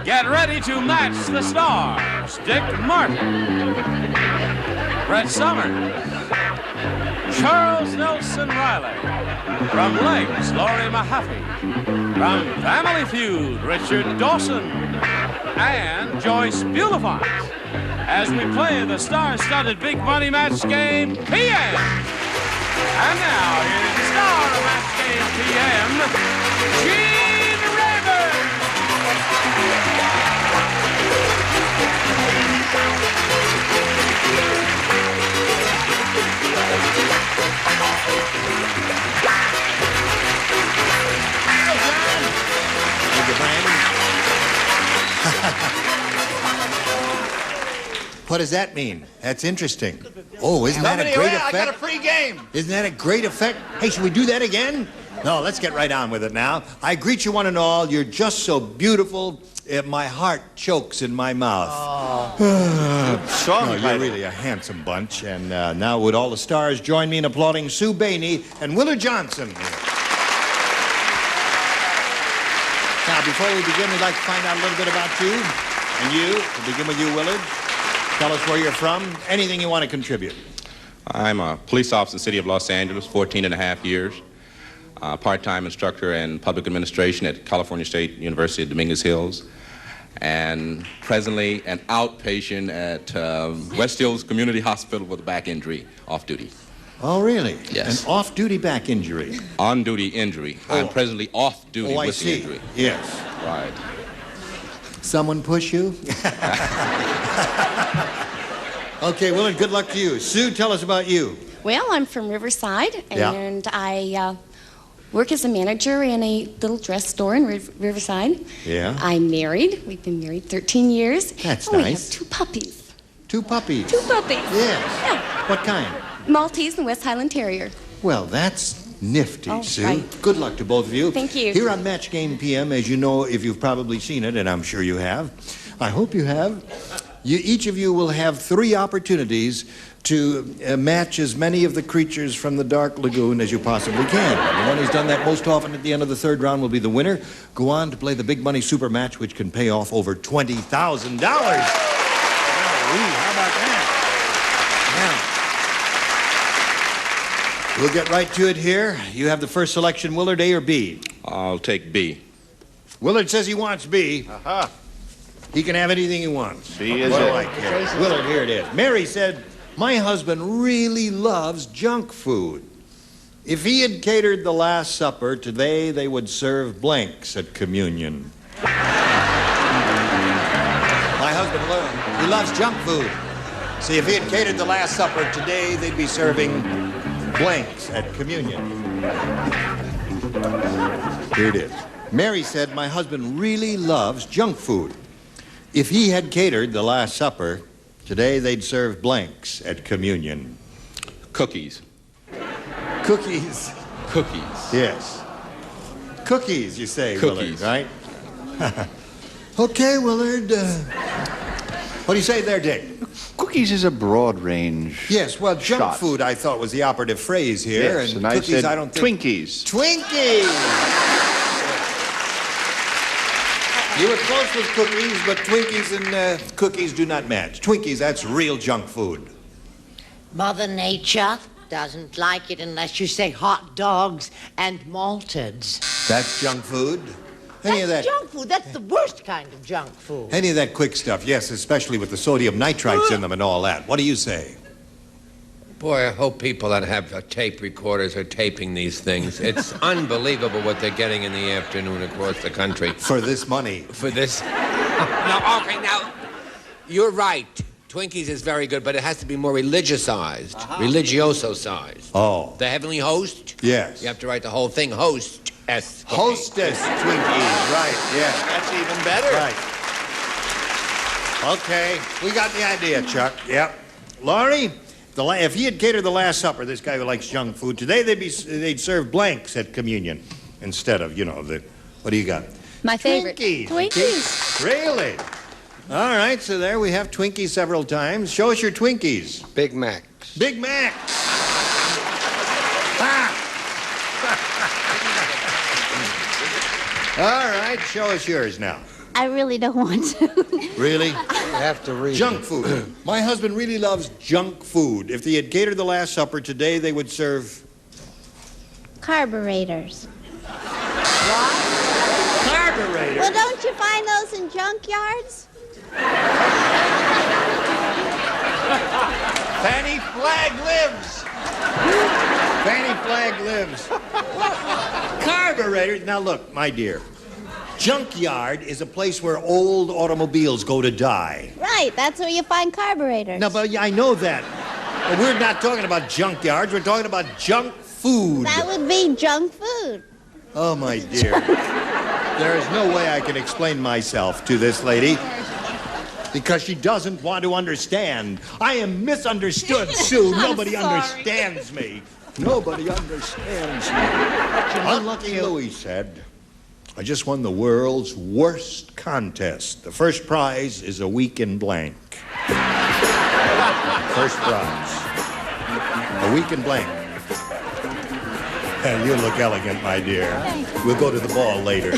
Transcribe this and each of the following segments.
Get ready to match the stars. Dick Martin, Brett Summers, Charles Nelson Riley. From Legs, Lorrie Mahaffey. From Family Feud, Richard Dawson. And Joyce Bulifox. As we play the star-studded big money match game, PM. And now, here's the star of match game, PM, Gene Rayburn. What does that mean? That's interesting. Oh, isn't that a great effect? I got a free game. Isn't that a great effect? Hey, should we do that again? No, let's get right on with it now. I greet you one and all. You're just so beautiful. My heart chokes in my mouth. Song You're really a handsome bunch. And now would all the stars join me in applauding Sue Bainey and Willard Johnson. Now, before we begin, we'd like to find out a little bit about you. And you, to begin with you, Willard. Tell us where you're from, anything you want to contribute. I'm a police officer in the city of Los Angeles, 14 and a half years. Part-time instructor in public administration at California State University at Dominguez Hills. And presently an outpatient at West Hills Community Hospital with a back injury, off-duty. Oh, really? Yes. An off-duty back injury. On-duty injury. Oh. I'm presently off-duty with the injury. Yes. Right. Someone push you? Okay, Willard, good luck to you. Sue, tell us about you. Well, I'm from Riverside, and I work as a manager in a little dress store in Riverside. Yeah. I'm married. We've been married 13 years. That's and nice. We have 2 puppies. 2 puppies? 2 puppies. Yes. Yeah. What kind? Maltese and West Highland Terrier. Well, that's nifty, Oh, Sue. right. Good luck to both of you. Thank you. Here on Match Game PM, as you know, if you've probably seen it, and I'm sure you have, I hope you have, each of you will have 3 opportunities to match as many of the creatures from the Dark Lagoon as you possibly can. The one who's done that most often at the end of the 3rd round will be the winner. Go on to play the big money super match, which can pay off over $20,000. How about that? Now, we'll get right to it here. You have the first selection, Willard, A or B? I'll take B. Willard says he wants B. He can have anything he wants. B is What do it. I care? Willard, here it is. Mary said, my husband really loves junk food. If he had catered the Last Supper, today they would serve blanks at communion. My husband, he loves junk food. See, if he had catered the Last Supper, today they'd be serving blanks at communion. Here it is. Mary said, my husband really loves junk food. If he had catered the Last Supper, today they'd serve blanks at communion. Cookies. Cookies. Cookies. Yes. Cookies, you say, Cookies. Willard, right? Okay, Willard. What do you say there, Dick? Cookies is a broad range. Yes, well, junk shot. food, I thought, was the operative phrase here. Yes, and and cookies, I said I don't think... Twinkies. Twinkies! You were close with cookies, but Twinkies and cookies do not match. Twinkies, that's real junk food. Mother Nature doesn't like it unless you say hot dogs and malteds. That's junk food. That's junk food. That's the worst kind of junk food. Any of that quick stuff, yes, especially with the sodium nitrites in them and all that. What do you say? Boy, I hope people that have tape recorders are taping these things. It's unbelievable what they're getting in the afternoon across the country. For this money. For this... Now, you're right. Twinkies is very good, but it has to be more religiousized. Religioso-sized. Oh. The Heavenly Host? Yes. You have to write the whole thing. Hostess. Hostess Twinkies, right, yeah. That's even better. Right. Okay, we got the idea, Chuck. Yep. Lorrie, if he had catered the Last Supper, this guy who likes junk food, today they'd serve blanks at communion instead of, what do you got? My favorite. Twinkies. Really? All right, so there we have Twinkies several times. Show us your Twinkies. Big Macs. Big Mac. All right, show us yours now. I really don't want to. Really? You have to read. Junk food. My husband really loves junk food. If they had catered the Last Supper today, they would serve... Carburetors. carburetors. Well, don't you find those in junkyards? Fanny Flag lives. Fanny Flag lives. Carburetors. Now look, my dear. Junkyard is a place where old automobiles go to die. Right, that's where you find carburetors. No, but I know that. But we're not talking about junkyards. We're talking about junk food. That would be junk food. Oh, my dear. There is no way I can explain myself to this lady because she doesn't want to understand. I am misunderstood, Sue. Nobody understands me. Nobody understands me. Unlucky Louis said, I just won the world's worst contest. The first prize is a week in blank. First prize. A week in blank. You look elegant, my dear. We'll go to the ball later.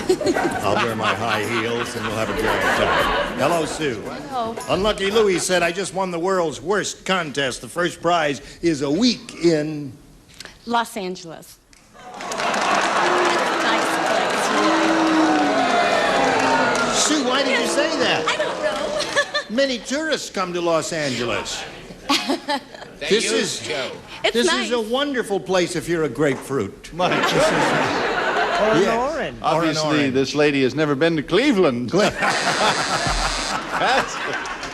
I'll wear my high heels and we'll have a grand time. Hello, Sue. Hello. Unlucky Louis said, I just won the world's worst contest. The first prize is a week in... Los Angeles. Sue, why did you say that? I don't know. Many tourists come to Los Angeles. This is It's This nice. is a wonderful place if you're a grapefruit. My goodness. Or an Yes. orange. Obviously, orange. this lady has never been to Cleveland.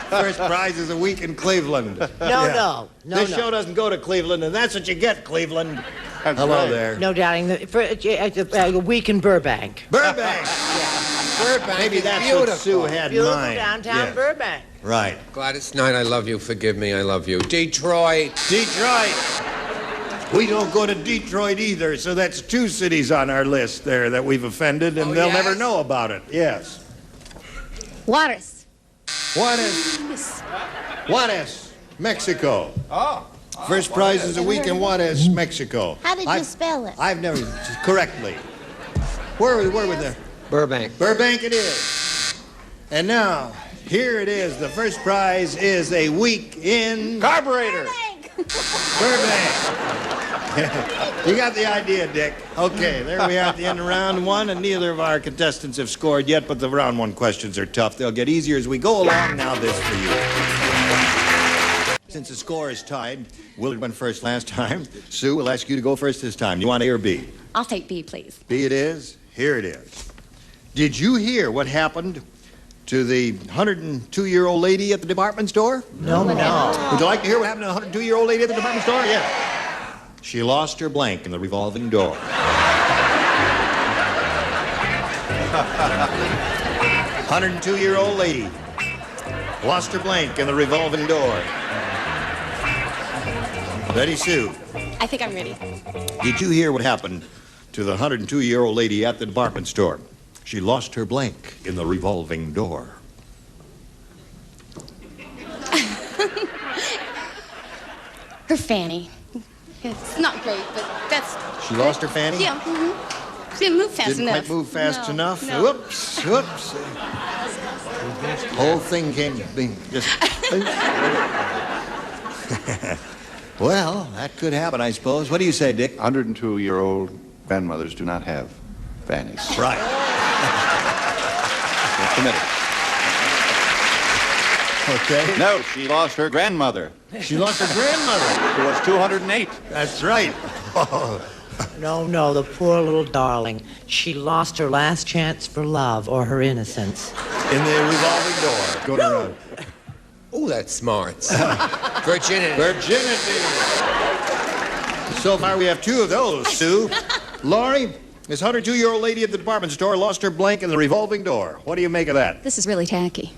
First prize is a week in Cleveland. No. This show doesn't go to Cleveland, and that's what you get, Cleveland. That's Hello right. there. No, darling. A week in Burbank. Burbank. Burbank. Maybe is that's beautiful. what Sue had in Beautiful mind. downtown Yes. Burbank. Right. Gladys Knight, I love you. Forgive me, I love you. Detroit. Detroit. We don't go to Detroit either, so that's two cities on our list there that we've offended, and Oh, they'll yes? never know about it. Yes. Juarez. Juarez, Mexico. Oh. First prize is a week in Juarez, Mexico. How did you spell it? I've never, correctly. Where were there? Burbank. Burbank it is. And now, here it is. The first prize is a week in Carburetor. Burbank. You got the idea, Dick. Okay, there we are at the end of round one, and neither of our contestants have scored yet, but the round one questions are tough. They'll get easier as we go along. Now this for you. Since the score is tied, Willard went first last time. Sue, we'll ask you to go first this time. You want A or B? I'll take B, please. B it is. Here it is. Did you hear what happened to the 102-year-old lady at the department store? No. Would you like to hear what happened to the 102-year-old lady at the department store? Yeah. She lost her blank in the revolving door. 102-year-old lady lost her blank in the revolving door. Ready, Sue? I think I'm ready. Did you hear what happened to the 102-year-old lady at the department store? She lost her blank in the revolving door. Her fanny. It's not great, but that's... She lost her fanny? Yeah. She didn't move fast Didn't enough. quite move fast No, enough. no. Whoops. Whole thing came just... Well, that could happen, I suppose. What do you say, Dick? 102-year-old grandmothers do not have fannies. Right. Just a minute. Okay. No, she lost her grandmother, She lost her grandmother. who was 208. That's right. No, the poor little darling. She lost her last chance for love or her innocence. In the revolving door. Going around. Oh, that's smart. Virginity. Virginity. So far, we have two of those, Sue. Lorrie, this 102-year-old lady at the department store lost her blank in the revolving door. What do you make of that? This is really tacky.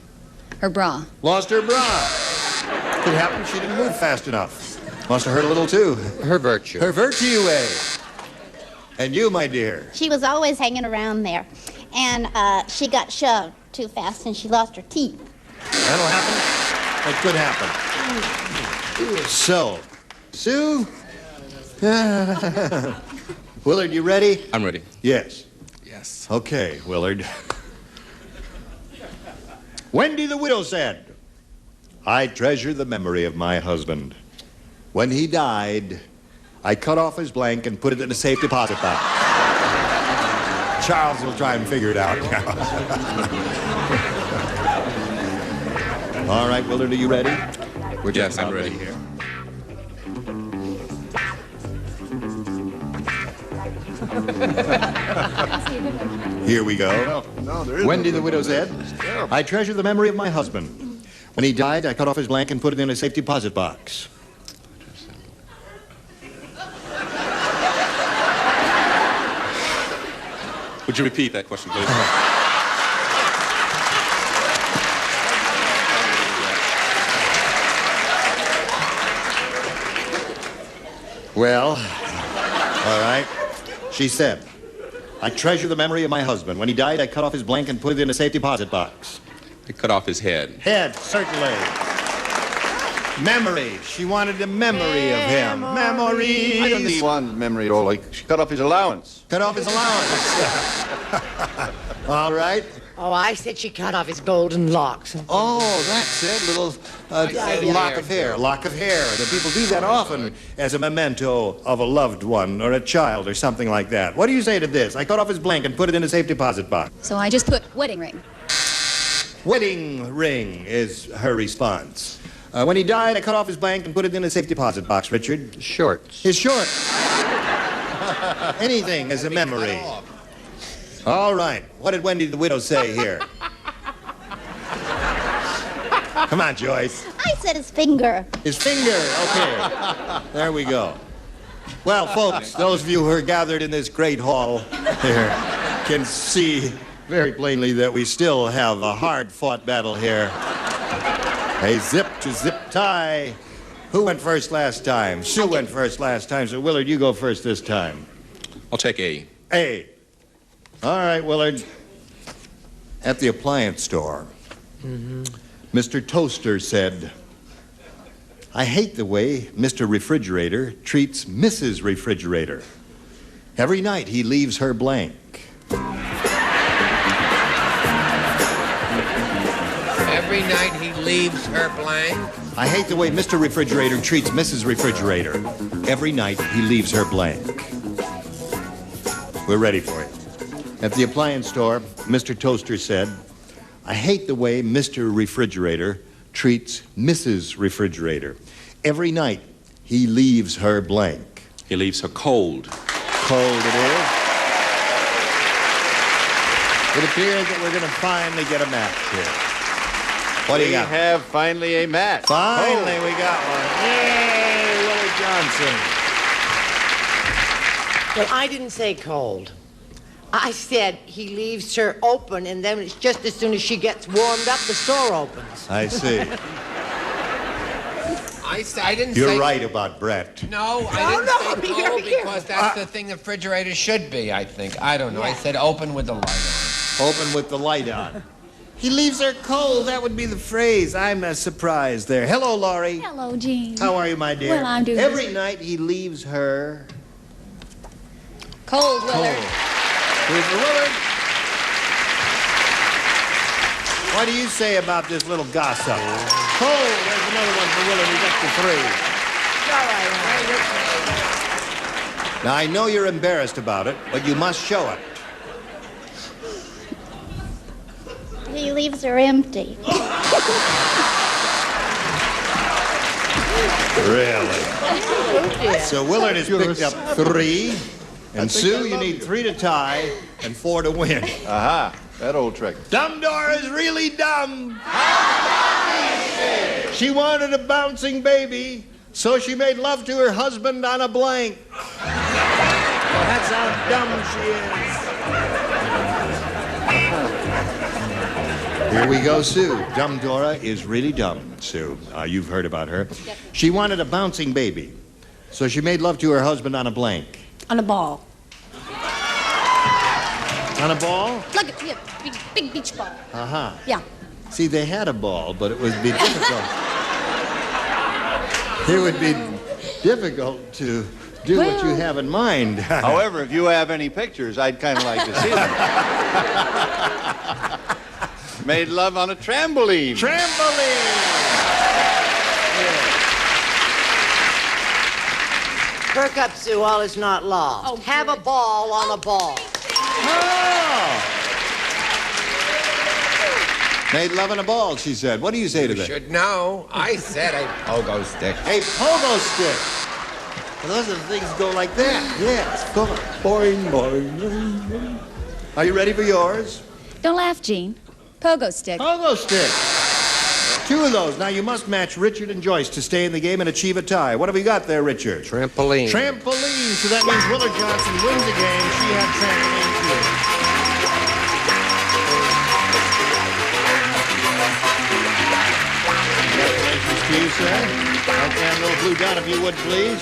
Her bra. Lost her bra. Could happen. She didn't move fast enough. Must have hurt a little, too. Her virtue. Her virtue, eh? And you, my dear. She was always hanging around there. And she got shoved too fast and she lost her teeth. That'll happen. That could happen. So, Sue? Willard, you ready? I'm ready. Yes. Yes. Okay, Willard. Wendy the widow said, I treasure the memory of my husband. When he died, I cut off his blank and put it in a safe deposit box. Charles will try and figure it out now. All right, Willard, are you ready? We're Yes, just I'm about ready. here. Here we go. No, there is Wendy no the widow said, I treasure the memory of my husband. When he died, I cut off his blank and put it in a safe deposit box. Would you repeat that question, please? Well, all right. She said, I treasure the memory of my husband. When he died, I cut off his blank and put it in a safe deposit box. They cut off his head. Head, certainly. Memory. She wanted a memory of him. Memory. I don't think he wanted memory at all. Like, she cut off his allowance. Cut off his allowance. All right. Oh, I said she cut off his golden locks. Oh, that's it. Little lock of hair. Lock of hair. The people do that often as a memento of a loved one or a child or something like that. What do you say to this? I cut off his blank and put it in a safe deposit box. So I just put wedding ring. Wedding ring is her response. When he died, I cut off his blank and put it in a safe deposit box, Richard. Shorts. His shorts. Anything as a memory. All right. What did Wendy the widow say here? Come on, Joyce. I said his finger. His finger. Okay. There we go. Well, folks, those of you who are gathered in this great hall here can see very plainly that we still have a hard-fought battle here. A zip-to-zip tie. Who went first last time? Sue went first last time, so Willard, you go first this time. I'll take A. A. All right, Willard. At the appliance store, Mr. Toaster said, I hate the way Mr. Refrigerator treats Mrs. Refrigerator. Every night he leaves her blank. Every night he leaves her blank. I hate the way Mr. Refrigerator treats Mrs. Refrigerator. Every night he leaves her blank. We're ready for it. At the appliance store, Mr. Toaster said, I hate the way Mr. Refrigerator treats Mrs. Refrigerator. Every night he leaves her blank. He leaves her cold. Cold it is. It appears that we're going to finally get a match here. What do you got? We have finally a match. Finally, we got one. Yay, Willie Johnson. Well, I didn't say cold. I said he leaves her open, and then it's just as soon as she gets warmed up, the store opens. I see. I didn't say... You're right about Brett. No, I didn't say cold because that's the thing the refrigerator should be, I think. I don't know. I said open with the light on. Open with the light on. He leaves her cold. That would be the phrase. I'm surprised there. Hello, Lorrie. Hello, Jean. How are you, my dear? Well, I'm doing Every night he leaves her... Cold, Willard. Here's the Willard. What do you say about this little gossip? Cold. There's another one for Willard. He's up to 3. Now, I know you're embarrassed about it, but you must show it. He leaves her empty. Really? So Willard has picked up 3. And Sue, you need 3 to tie and 4 to win. Aha, that old trick. Dumb Dora is really dumb. She wanted a bouncing baby, so she made love to her husband on a blank. Well, that's how dumb she is. Here we go, Sue. Dumb Dora is really dumb, Sue. You've heard about her. She wanted a bouncing baby, so she made love to her husband on a blank. On a ball. On a ball? Like a big beach ball. Uh-huh. Yeah. See, they had a ball, but it would be difficult. It would be difficult to do what you have in mind. However, if you have any pictures, I'd kind of like to see them. Made love on a trampoline. Perk up, Sue. All is not lost. Oh, Have a ball on a ball. Made love on a ball, she said. What do you say to You that? should know. I said a pogo stick. A pogo stick. Well, those are the things that go like that. Yes. Go on. Boing, boing, boing, boing. Are you ready for yours? Don't laugh, Gene. Pogo stick. Pogo stick. 2 of those. Now, you must match Richard and Joyce to stay in the game and achieve a tie. What have we got there, Richard? Trampoline. Trampoline. So that means Willard Johnson wins the game. She had trampoline, too. Congratulations to you, sir. Okay, a little blue dot, if you would, please.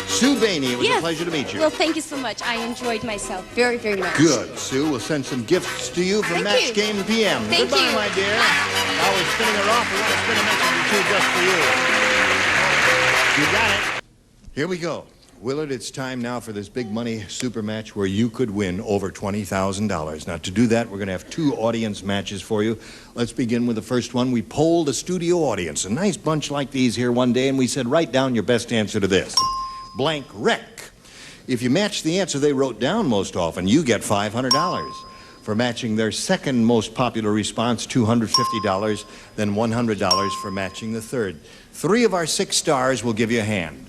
Sue Bainey, it was a pleasure to meet you. Well, thank you so much. I enjoyed myself very, very much. Good, Sue. We'll send some gifts to you from Thank Match you. Game PM. Thank Goodbye, you. my dear. While we're spinning her off, we want to spin a message or two just for you. You got it. Here we go. Willard, it's time now for this big money super match where you could win over $20,000. Now, to do that, we're going to have 2 audience matches for you. Let's begin with the first one. We polled a studio audience, a nice bunch like these here one day, and we said, write down your best answer to this. Blank wreck. If you match the answer they wrote down most often, you get $500. For matching their second most popular response, $250, then $100 for matching the third. 3 of our 6 stars will give you a hand.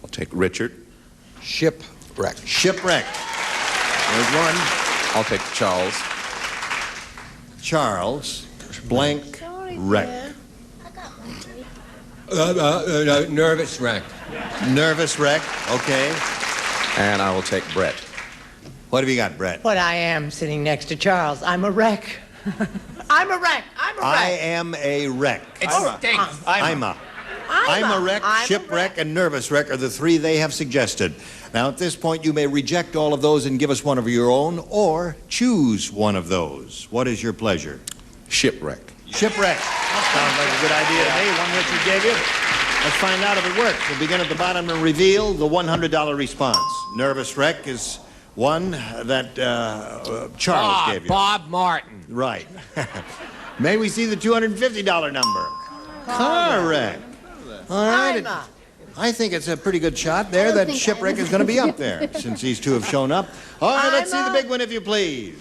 I'll take Richard. Shipwreck. Shipwreck. There's one. I'll take Charles. Charles. Blank wreck. Nervous wreck. Nervous wreck. Okay. And I will take Brett. What have you got, Brett? But I am sitting next to Charles. I'm a wreck. I'm a wreck. I am a wreck. It stinks. I'm a wreck, shipwreck, and nervous wreck are the 3 they have suggested. Now, at this point, you may reject all of those and give us one of your own, or choose one of those. What is your pleasure? Shipwreck. Shipwreck. Sounds like a good idea to me. One Richard gave you. Let's find out if it works. We'll begin at the bottom and reveal the $100 response. Nervous wreck is one that Charles gave you. Bob Martin. Right. May we see the $250 number? Car wreck. All right. I think it's a pretty good shot there that shipwreck is going to be up there since these 2 have shown up. All right, let's see the big one, if you please.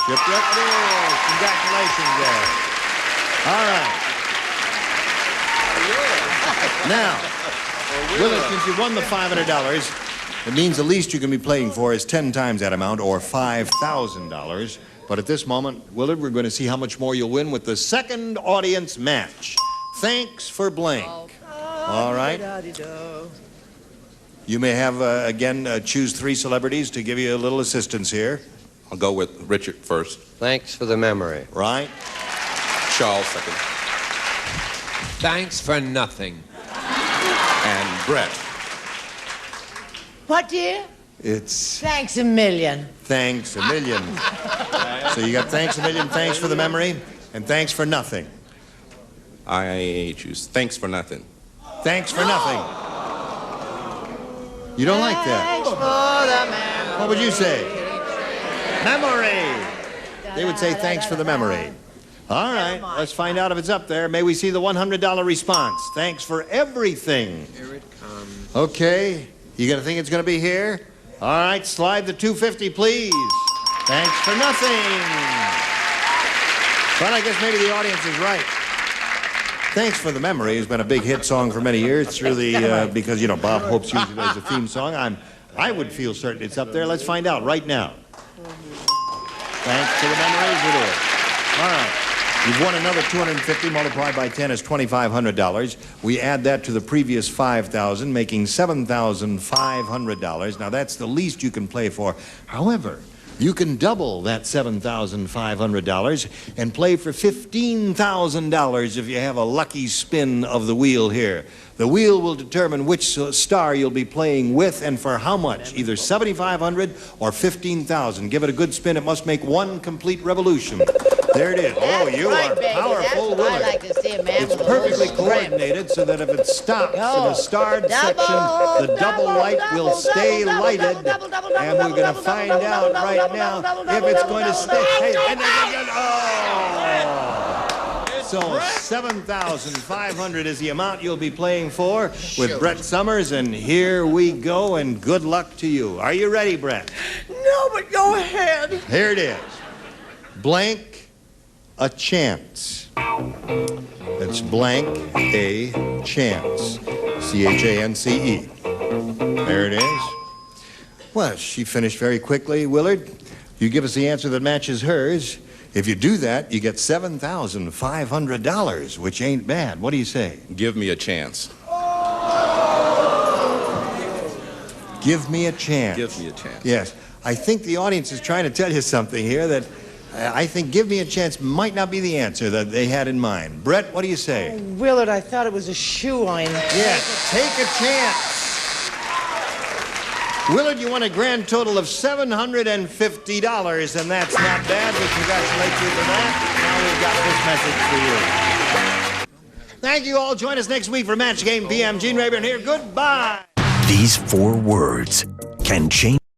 Shipwreck it is. Congratulations there. All right. Now, Willard, since you won the $500, it means the least you can be playing for is 10 times that amount, or $5,000. But at this moment, Willard, we're going to see how much more you'll win with the second audience match. Thanks for blank. All right. You may have, again, choose 3 celebrities to give you a little assistance here. I'll go with Richard first. Thanks for the memory. Right. Charles second. Thanks for nothing. And Brett. What, dear? It's Thanks a million. thanks a million. So you got thanks a million, thanks for the memory, and thanks for nothing. I choose thanks for nothing. Thanks for nothing. You don't like that? Thanks for the memory. What would you say? Memory. They would say thanks for the memory. All right, let's find out if it's up there. May we see the $100 response? Thanks for everything. Here it comes. Okay, you gonna think it's gonna be here? All right, slide the $250, please. Thanks for nothing. But I guess maybe the audience is right. Thanks for the Memory has been a big hit song for many years through the, because, you know, Bob Hope's used it as a theme song. I would feel certain it's up there. Let's find out right now. Thanks to the Memories, it is. All right. You've won another $250 multiplied by 10 is $2,500. We add that to the previous $5,000, making $7,500. Now, that's the least you can play for. However, you can double that $7,500 and play for $15,000 if you have a lucky spin of the wheel here. The wheel will determine which star you'll be playing with and for how much, either $7,500 or $15,000. Give it a good spin. It must make one complete revolution. There it is. Oh, you right, are baby. powerful, That's what I Willard. like to see, a man It's with a perfectly little strength. coordinated so that if it stops in Go. a starred Double, section, the double light will double, stay double, lighted. double, double, And we're going to double, find double, out double, right double, now double, if double, it's double, going to double, stay. double, Hey, double, and so 7,500 is the amount you'll be playing for with Brett Summers, and here we go, and good luck to you. Are you ready, Brett? No, but go ahead. Here it is. Blank a chance. It's blank a chance. C-H-A-N-C-E. There it is. Well, she finished very quickly. Willard, you give us the answer that matches hers. If you do that, you get $7,500, which ain't bad. What do you say? Give me a chance. Give me a chance. Give me a chance. Yes. I think the audience is trying to tell you something here that I think give me a chance might not be the answer that they had in mind. Brett, what do you say? Willard, I thought it was a shoe-line. Yes, take a chance. Willard, you won a grand total of $750, and that's not bad. We congratulate you for that. Now we've got this message for you. Thank you all. Join us next week for Match Game PM. Gene Rayburn here. Goodbye. These 4 words can change